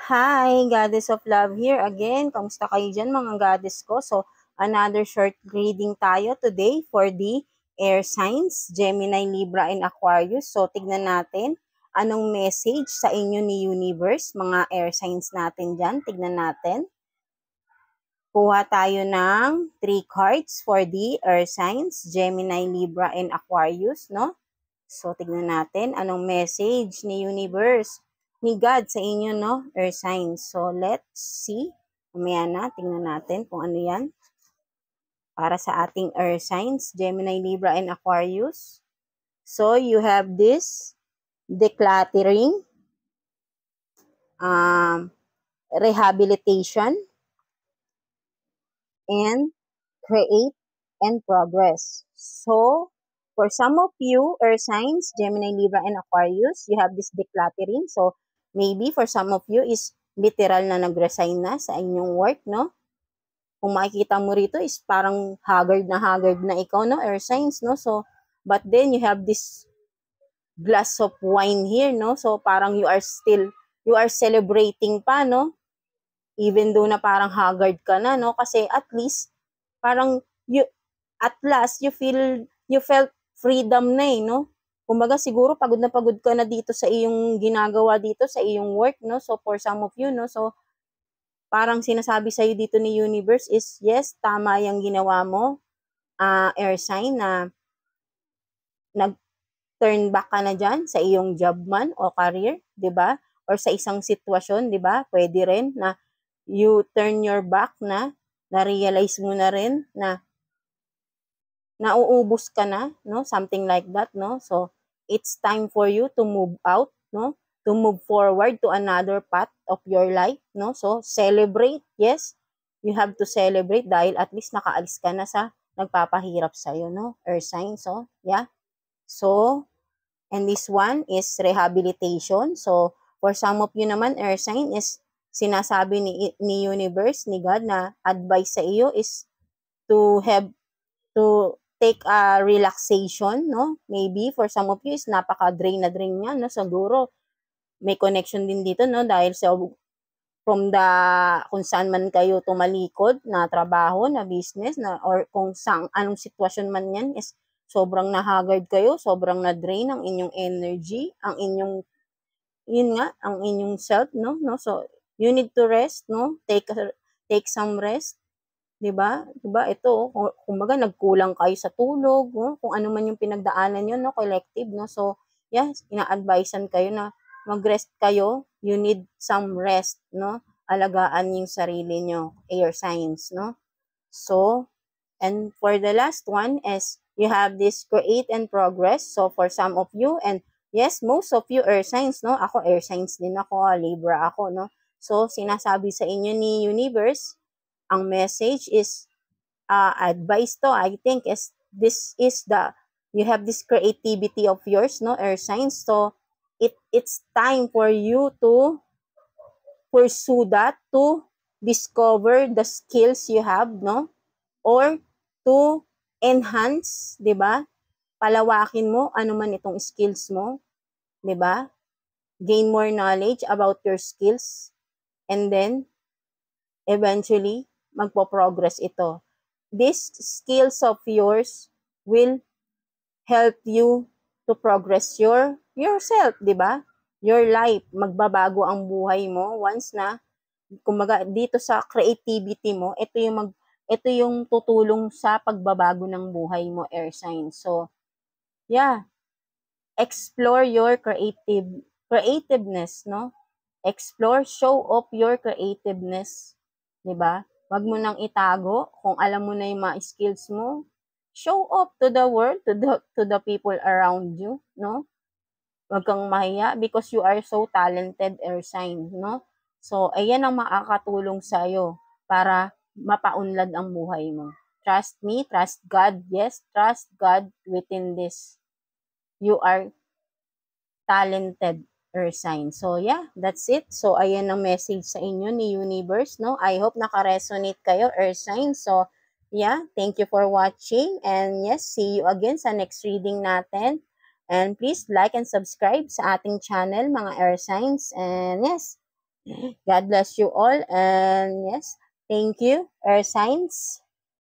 Hi, Goddess of Love here again. Kamusta kayo dyan mga goddess ko? So, another short reading tayo today for the air signs, Gemini, Libra, and Aquarius. So, tignan natin anong message sa inyo ni Universe, mga air signs natin dyan. Tignan natin. Kuha tayo ng 3 cards for the air signs, Gemini, Libra, and Aquarius, no? So, tignan natin anong message ni Universe, ni God sa inyo, no? Earth signs. So, let's see. Mamaya na, tingnan natin kung ano yan. Para sa ating earth signs, Gemini, Libra, and Aquarius. So, you have this decluttering, rehabilitation, and create and progress. So, for some of you, earth signs, Gemini, Libra, and Aquarius, you have this decluttering. So, maybe for some of you is literal na nag-resign na sa inyong work, no? Kung makikita mo rito is parang haggard na ikaw, no? Earth signs, no? So, but then you have this glass of wine here, no? So, parang you are celebrating pa, no? Even though na parang haggard ka na, no? Kasi at least, parang at last, you felt freedom na no? Kumbaga siguro pagod na pagod ka na dito sa iyong ginagawa dito, sa iyong work, no? So for some of you, no? So parang sinasabi sa iyo dito ni Universe is, yes, tama yung ginawa mo, air sign, na nag-turn back ka na dyan sa iyong job man o career, di ba? Or sa isang sitwasyon, di ba? Pwede rin na you turn your back na-realize mo na rin na nauubos ka na, no? Something like that, no? So, it's time for you to move out, no? To move forward to another path of your life, no? So, celebrate, yes. You have to celebrate dahil at least nakaalis ka na sa nagpapahirap sa'yo, no? Earth sign, so, yeah. So, and this one is rehabilitation. So, for some of you naman, Earth sign is sinasabi ni Universe, ni God, na advice sa iyo is to take a relaxation, no? Maybe for some of you is napaka-drain na drain niya, no? Siguro may connection din dito, no? Dahil sa from the kung saan man kayo tumalikod na trabaho, na business, na or kung saan anong sitwasyon man yan is sobrang na-haggard kayo, sobrang na-drain ang inyong energy, ang inyong yun nga, ang inyong self, no? So you need to rest, no? Take some rest. 'Di ba? 'Di ba ito, kumbaga nagkulang kayo sa tulog, no? Kung ano man yung pinagdaanan niyo, no, collective, no. So, yeah, ina-advisean kayo na mag-rest kayo. You need some rest, no. Alagaan yung sarili niyo, air signs, no. So, and for the last one is you have this create and progress. So, for some of you, and yes, most of you air signs, no. Ako air signs din ako, Libra ako, no. So, sinasabi sa inyo ni Universe, ang message is advice to, I think, is this is you have this creativity of yours, no, air signs. So it's time for you to pursue that, to discover the skills you have, no, or to enhance, 'di ba? Palawakin mo ano man itong skills mo, 'di ba? Gain more knowledge about your skills, and then eventually magpo-progress ito. These skills of yours will help you to progress yourself, 'di ba? Your life, magbabago ang buhay mo once na kumbaga dito sa creativity mo, ito yung tutulong sa pagbabago ng buhay mo, air sign. So, yeah, explore your creativeness, no? Explore, show off your creativeness, 'di ba? Wag mo nang itago kung alam mo na yung mga skills mo. Show off to the world, to the people around you, no? Wag kang mahiya because you are so talented, air sign, no? So, ayan ang makakatulong sa iyo para mapaunlad ang buhay mo. Trust me, trust God. Yes, trust God within this. You are talented, earth sign. So, yeah, that's it. So, ayan ang message sa inyo ni Universe, no? I hope naka-resonate kayo, earth sign. So, yeah, thank you for watching. And yes, see you again sa next reading natin. And please like and subscribe sa ating channel, mga earth signs. And yes, God bless you all. And yes, thank you, Air Signs.